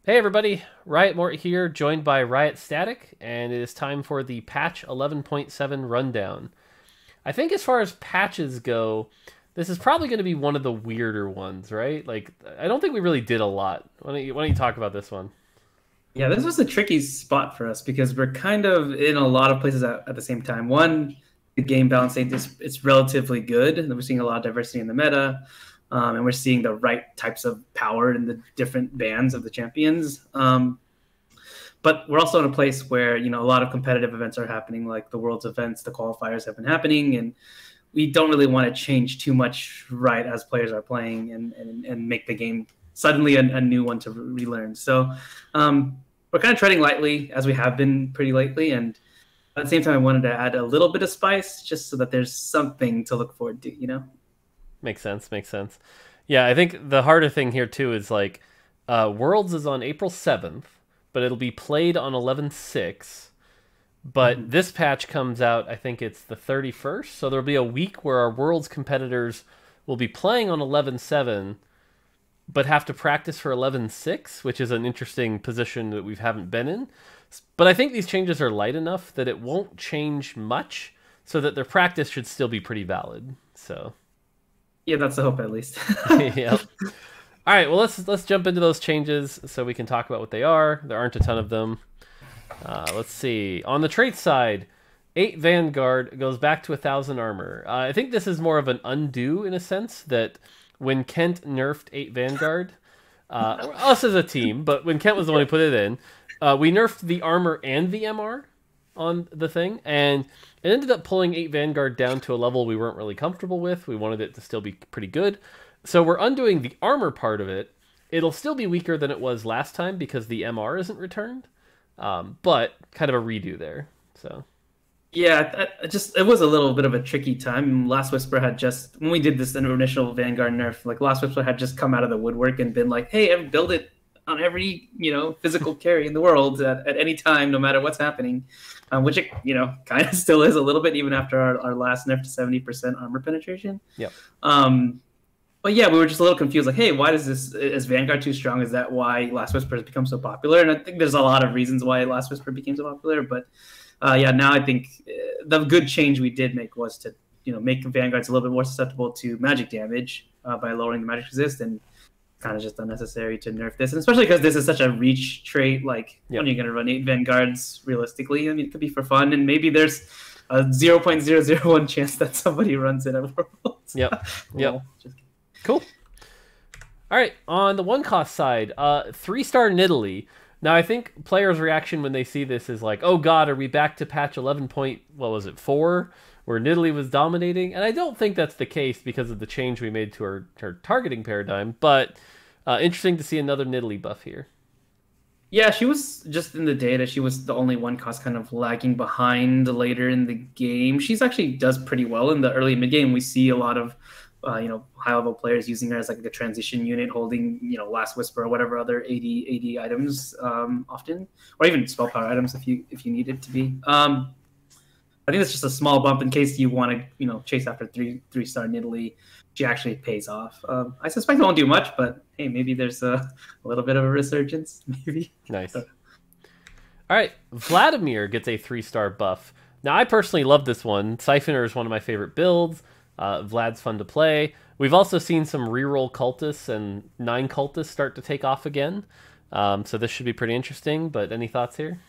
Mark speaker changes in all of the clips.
Speaker 1: Hey everybody, Riot Mort here, joined by Riot Static, and it is time for the patch 11.7 rundown. I think as far as patches go, this is probably going to be one of the weirder ones, right? Like, I don't think we really did a lot. Why don't you talk about this one?
Speaker 2: Yeah, this was a tricky spot for us because we're kind of in a lot of places at the same time. One, the game balancing is it's relatively good, and we're seeing a lot of diversity in the meta, and we're seeing the right types of power in the different bands of the champions. But we're also in a place where a lot of competitive events are happening, like the Worlds events, the qualifiers have been happening, and we don't really want to change too much right as players are playing and make the game suddenly a new one to relearn. So we're kind of treading lightly as we have been pretty lately. And at the same time, I wanted to add a little bit of spice just so that there's something to look forward to.
Speaker 1: Makes sense, makes sense. Yeah, I think the harder thing here too is like, Worlds is on April 7th, but it'll be played on 11/6. But this patch comes out, I think it's the 31st, so there'll be a week where our Worlds competitors will be playing on 11/7, but have to practice for 11/6, which is an interesting position that we haven't been in. But I think these changes are light enough that it won't change much, so that their practice should still be pretty valid. So,
Speaker 2: Yeah, that's the hope at least.
Speaker 1: yeah. All right, well let's jump into those changes so we can talk about what they are. There aren't a ton of them. Let's see. On the trait side, 8 Vanguard goes back to 1,000 armor. I think this is more of an undo in a sense that when Kent nerfed 8 Vanguard, us as a team, but when Kent was the one who put it in, we nerfed the armor and the MR on the thing, and it ended up pulling 8 Vanguard down to a level we weren't really comfortable with. We wanted it to still be pretty good. So we're undoing the armor part of it. It'll still be weaker than it was last time because the MR isn't returned. But kind of a redo there. So
Speaker 2: Yeah, it was a little bit of a tricky time. Last Whisper had just when we did this initial Vanguard nerf, like Last Whisper had just come out of the woodwork and been like, "Hey, I've built it on every physical carry in the world at any time, no matter what's happening," which it kind of still is a little bit even after our last nerf to 70% armor penetration.
Speaker 1: yep.
Speaker 2: But yeah, we were just a little confused. Like, hey, why is Vanguard too strong? Is that why Last Whisper has become so popular? And I think there's a lot of reasons why Last Whisper became so popular. But yeah, now I think the good change we did make was to make Vanguards a little bit more susceptible to magic damage by lowering the magic resist, and kind of just unnecessary to nerf this, and especially because this is such a reach trait. Like, when you're going to run 8 Vanguards realistically, I mean, it could be for fun, and maybe there's a 0.001 chance that somebody runs it at Worlds.
Speaker 1: Yep.
Speaker 2: Well,
Speaker 1: Yep. Cool. All right, on the one cost side, 3-star Nidalee. Now I think players' reaction when they see this is like, "Oh God, are we back to patch 11 point? What was it, 4, where Nidalee was dominating?" And I don't think that's the case because of the change we made to her targeting paradigm. But interesting to see another Nidalee buff here.
Speaker 2: Yeah, she was just in the data. She was the only one cost kind of lagging behind later in the game. She's actually does pretty well in the early mid game. We see a lot of high level players using her as like a transition unit, holding Last Whisper or whatever other AD items often, or even spell power items if you need it to be. I think it's just a small bump in case you want to chase after 3-star Nidalee. She actually pays off. I suspect it won't do much, but hey, maybe there's a little bit of a resurgence. Maybe.
Speaker 1: Nice. All right, Vladimir gets a 3-star buff. Now I personally love this one. Siphoner is one of my favorite builds. Vlad's fun to play. We've also seen some reroll cultists and 9 cultists start to take off again. So this should be pretty interesting. But any thoughts here?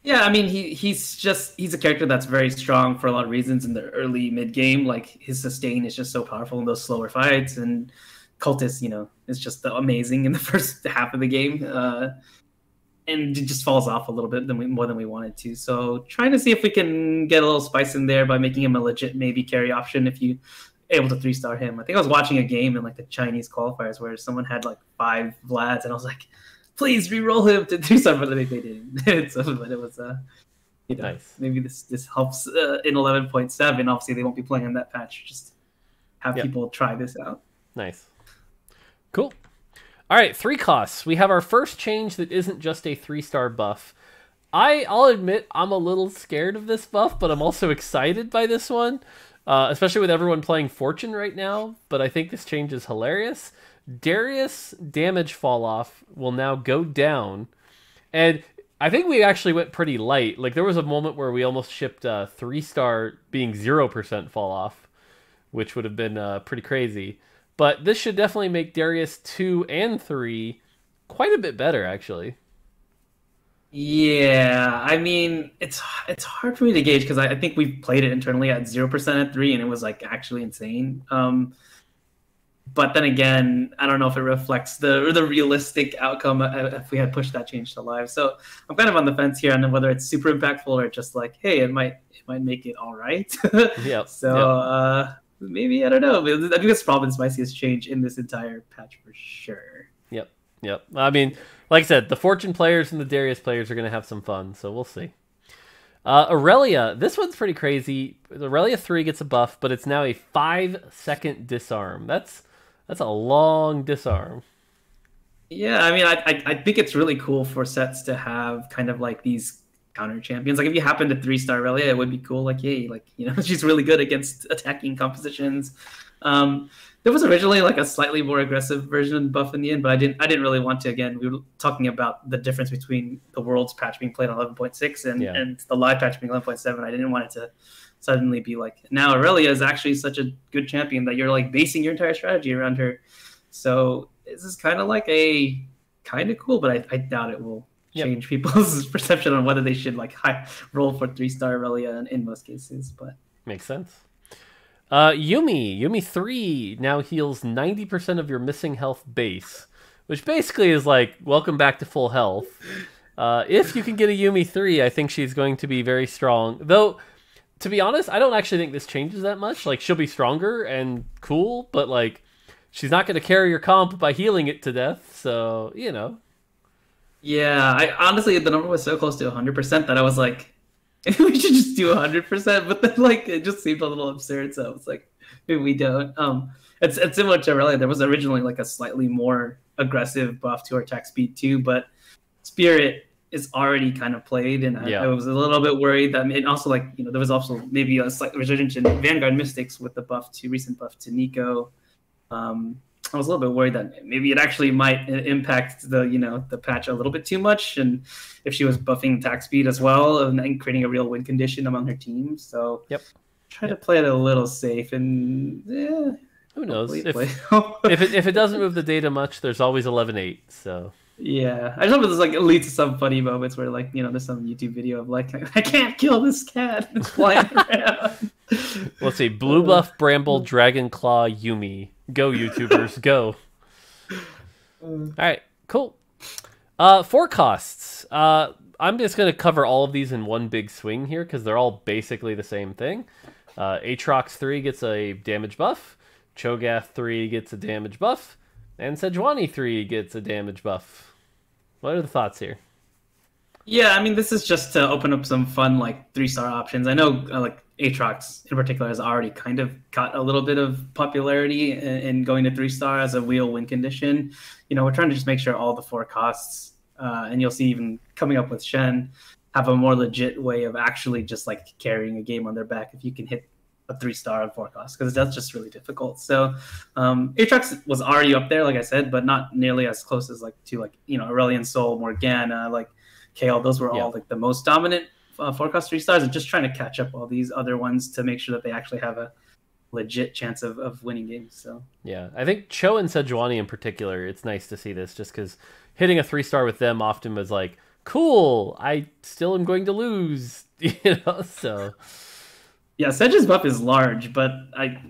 Speaker 2: Yeah, I mean he's a character that's very strong for a lot of reasons in the early mid game. Like his sustain is just so powerful in those slower fights, and cultist is just amazing in the first half of the game. And it just falls off a little bit more than we wanted to. So trying to see if we can get a little spice in there by making him a legit maybe carry option if you able to 3-star him. I think I was watching a game in like the Chinese qualifiers where someone had like 5 Vlads, and I was like, please re-roll him to 3-star, but they didn't. So, but it was
Speaker 1: nice.
Speaker 2: Maybe this helps in 11.7. Obviously, they won't be playing on that patch. Just have people try this out.
Speaker 1: Nice. Cool. All right, 3 costs. We have our first change that isn't just a 3-star buff. I'll admit I'm a little scared of this buff, but I'm also excited by this one, especially with everyone playing Fortune right now. But I think this change is hilarious. Darius damage fall off will now go down, and I think we actually went pretty light. Like there was a moment where we almost shipped 3-star being 0% fall off, which would have been pretty crazy. But this should definitely make Darius 2 and 3 quite a bit better, actually.
Speaker 2: Yeah, I mean, it's hard for me to gauge because I think we played it internally at 0% at 3, and it was like actually insane. But then again, I don't know if it reflects the realistic outcome if we had pushed that change to live. So I'm kind of on the fence here on whether it's super impactful or just like, hey, it might make it all right.
Speaker 1: Yep.
Speaker 2: So maybe, I don't know. I think it's probably the spiciest change in this entire patch for sure.
Speaker 1: Yep. I mean, like I said, the Fortune players and the Darius players are going to have some fun, so we'll see. Aurelia, this one's pretty crazy. Aurelia 3 gets a buff, but it's now a 5-second disarm. That's a long disarm. Yeah,
Speaker 2: I mean, I think it's really cool for sets to have kind of like these counter champions. Like if you happen to 3-star Aurelia, it would be cool. Like, yay, like, you know, she's really good against attacking compositions. There was originally like a slightly more aggressive version buff in the end, but I didn't really want to. Again, we were talking about the difference between the Worlds patch being played on 11.6 and the live patch being 11.7. I didn't want it to suddenly be like, now Aurelia is actually such a good champion that you're like basing your entire strategy around her. So this is kind of like a kind of cool, but I doubt it will change people's perception on whether they should like roll for 3-star Aurelia in most cases. But
Speaker 1: makes sense. Yumi 3 now heals 90% of your missing health base, which basically is like, welcome back to full health. If you can get a Yumi 3, I think she's going to be very strong. Though, to be honest, I don't actually think this changes that much. Like, she'll be stronger and cool, but like, she's not going to carry your comp by healing it to death, so, you know.
Speaker 2: Yeah, I honestly, the number was so close to 100% that I was like, maybe we should just do 100%, but then like it just seemed a little absurd, so it's like maybe we don't. It's similar to Aurelia. There was originally like a slightly more aggressive buff to her attack speed too, but Spirit is already kind of played, and I was a little bit worried that, and also like, you know, there was also maybe a slight resurgence in Vanguard Mystics with the recent buff to Nico. I was a little bit worried that maybe it actually might impact the patch a little bit too much, and if she was buffing attack speed as well and creating a real win condition among her team. So try to play it a little safe, and
Speaker 1: who knows if it doesn't move the data much, there's always 11.8. So
Speaker 2: yeah, I just hope this like it leads to some funny moments where like, you know, there's some YouTube video of like, I can't kill this cat, it's flying around.
Speaker 1: Let's see, Blue Buff Bramble Dragon Claw Yumi. Go, YouTubers, go. All right, cool. Forecasts. I'm just going to cover all of these in one big swing here because they're all basically the same thing. Aatrox 3 gets a damage buff. Cho'Gath 3 gets a damage buff. And Sejuani 3 gets a damage buff. What are the thoughts here?
Speaker 2: Yeah, I mean, this is just to open up some fun, like, 3-star options. I know, like, Aatrox in particular has already kind of got a little bit of popularity in going to 3-star as a wheel win condition. You know, we're trying to just make sure all the forecasts, and you'll see even coming up with Shen, have a more legit way of actually just, like, carrying a game on their back if you can hit a 3-star on forecast, because that's just really difficult. So Aatrox was already up there, like I said, but not nearly as close as, like, to, like, you know, Aurelion Sol, Morgana, like, Kale. Those were all, like, the most dominant forecast 3-stars, and just trying to catch up all these other ones to make sure that they actually have a legit chance of winning games. So
Speaker 1: yeah, I think Cho and Sejuani in particular, it's nice to see this just because hitting a 3-star with them often was like, cool, I still am going to lose, you know. So
Speaker 2: yeah, Seju's buff is large, but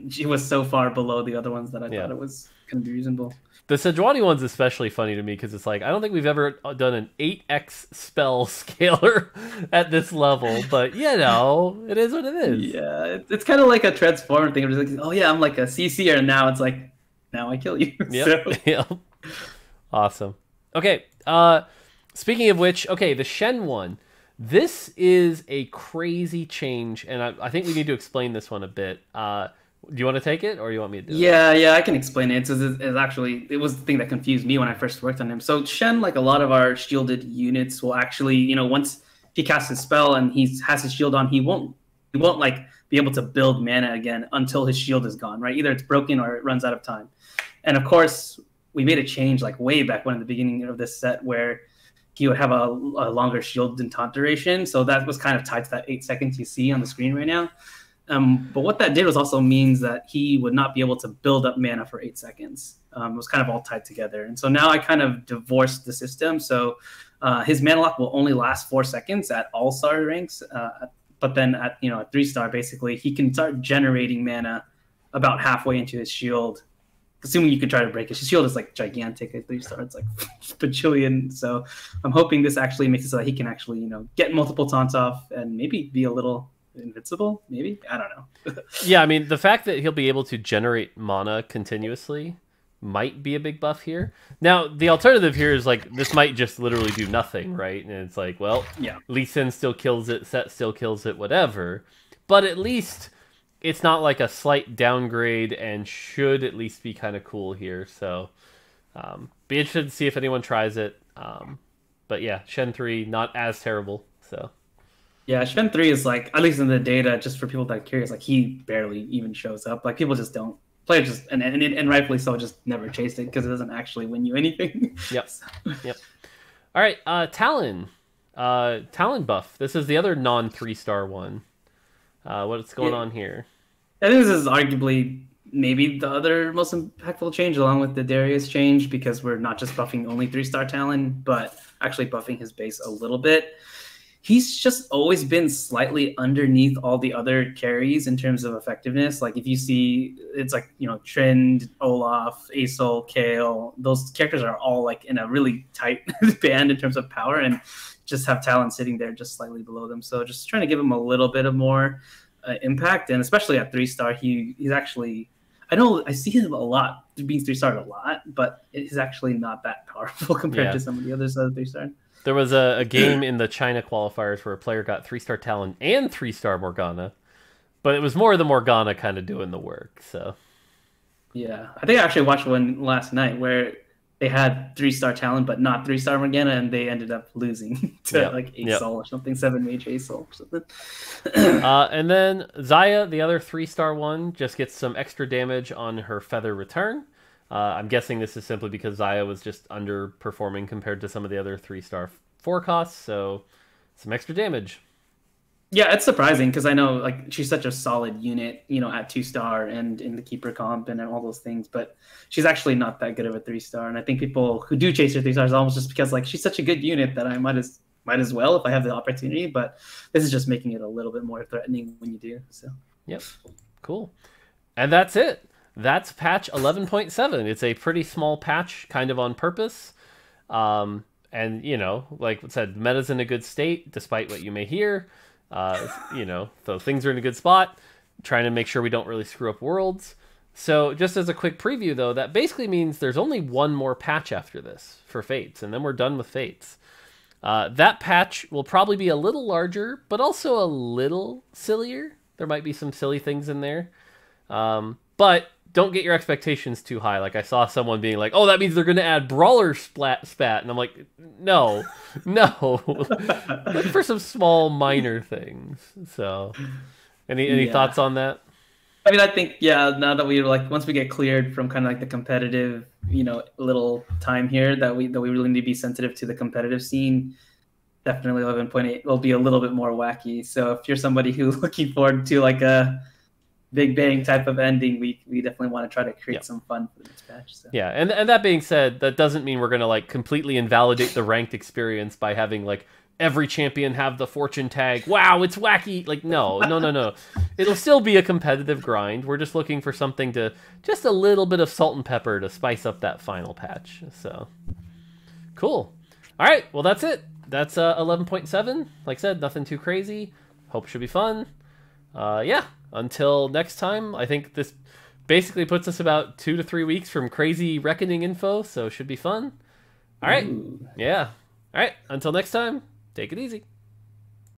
Speaker 2: she was so far below the other ones that I thought it was going to be reasonable.
Speaker 1: The Sejuani one's especially funny to me because it's like, I don't think we've ever done an 8x spell scaler at this level, but you know, it is what it is.
Speaker 2: Yeah, it's kind of like a transformer thing. It's like, oh yeah, I'm like a CC'er, and now it's like, now I kill you.
Speaker 1: Yep.
Speaker 2: So.
Speaker 1: Yep. Awesome. Okay, speaking of which, okay, the Shen one. This is a crazy change, and I think we need to explain this one a bit. Do you want to take it, or you want me to do it?
Speaker 2: Yeah, I can explain it. It's actually, it was the thing that confused me when I first worked on him. So Shen, like a lot of our shielded units, will actually, you know, once he casts his spell and he has his shield on, he won't like be able to build mana again until his shield is gone, right? Either it's broken or it runs out of time. And of course, we made a change like way back when at the beginning of this set where he would have a longer shield and taunt duration. So that was kind of tied to that 8 seconds you see on the screen right now. But what that did was also means that he would not be able to build up mana for 8 seconds. It was kind of all tied together. And so now I kind of divorced the system. So his mana lock will only last 4 seconds at all-star ranks. But then at 3-star, basically, he can start generating mana about halfway into his shield, assuming you can try to break it. His shield is like gigantic at 3-star. It's like bajillion. So I'm hoping this actually makes it so that he can actually, get multiple taunts off and maybe be a little invincible, maybe? I don't know.
Speaker 1: Yeah, I mean, the fact that he'll be able to generate mana continuously might be a big buff here. Now, the alternative here is like, this might just literally do nothing, right? And it's like, well,
Speaker 2: yeah,
Speaker 1: Lee Sin still kills it, Set still kills it, whatever. But at least it's not like a slight downgrade and should at least be kind of cool here. So be interested to see if anyone tries it. But yeah, Shen 3, not as terrible. So
Speaker 2: yeah, Shen 3 is like, at least in the data, just for people that are curious, like he barely even shows up. Like people just don't. Players just, and rightfully so, just never chase it because it doesn't actually win you anything.
Speaker 1: Yep. Yep. All right, Talon. Talon buff. This is the other non-3-star one. What's going on here?
Speaker 2: I think this is arguably maybe the other most impactful change, along with the Darius change, because we're not just buffing only 3-star Talon, but actually buffing his base a little bit. He's just always been slightly underneath all the other carries in terms of effectiveness. Like if you see, it's like, Trend, Olaf, Aesol, Kayle, those characters are all like in a really tight band in terms of power and just have Talon sitting there just slightly below them. So just trying to give him a little bit of more impact. And especially at 3-star, he's actually, I see him a lot, being 3-star a lot, but he's actually not that powerful compared to some of the others that are 3-star.
Speaker 1: There was a game in the China qualifiers where a player got 3-star Talon and 3-star Morgana, but it was more the Morgana kind of doing the work. So,
Speaker 2: yeah, I think I actually watched one last night where they had 3-star Talon but not 3-star Morgana, and they ended up losing to like Aesol or something, 7-mage Aesol or something.
Speaker 1: And then Xayah, the other 3-star one, just gets some extra damage on her Feather Return. I'm guessing this is simply because Xayah was just underperforming compared to some of the other 3-star 4 costs, so some extra damage.
Speaker 2: Yeah, it's surprising because I know like she's such a solid unit, at 2-star and in the keeper comp and all those things, but she's actually not that good of a 3-star. And I think people who do chase her 3-stars almost just because like she's such a good unit that I might as well if I have the opportunity. But this is just making it a little bit more threatening when you do. So
Speaker 1: yep, cool, and that's it. That's patch 11.7. It's a pretty small patch, kind of on purpose. And, like I said, the meta's in a good state, despite what you may hear. So things are in a good spot. Trying to make sure we don't really screw up worlds. So just as a quick preview, though, that basically means there's only one more patch after this for Fates, and then we're done with Fates. That patch will probably be a little larger, but also a little sillier. There might be some silly things in there. But don't get your expectations too high. Like I saw someone being like, "Oh, that means they're going to add Brawler spat," and I'm like, "No, look for some small minor things." So, any thoughts on that?
Speaker 2: I mean, I think now that we once we get cleared from kind of like the competitive, little time here that we really need to be sensitive to the competitive scene. Definitely 11.8 will be a little bit more wacky. So if you're somebody who's looking forward to like a Big Bang type of ending, we definitely want to try to create some fun for this patch. So.
Speaker 1: Yeah, and that being said, that doesn't mean we're going to like completely invalidate the ranked experience by having like every champion have the fortune tag. Wow, it's wacky. Like no. It'll still be a competitive grind. We're just looking for something to just a little bit of salt and pepper to spice up that final patch. So cool. All right, well that's it. That's 11.7. Like I said, nothing too crazy. Hope it should be fun. Until next time, I think this basically puts us about 2 to 3 weeks from crazy reckoning info, so it should be fun. All right. Ooh. Yeah. All right. Until next time, take it easy.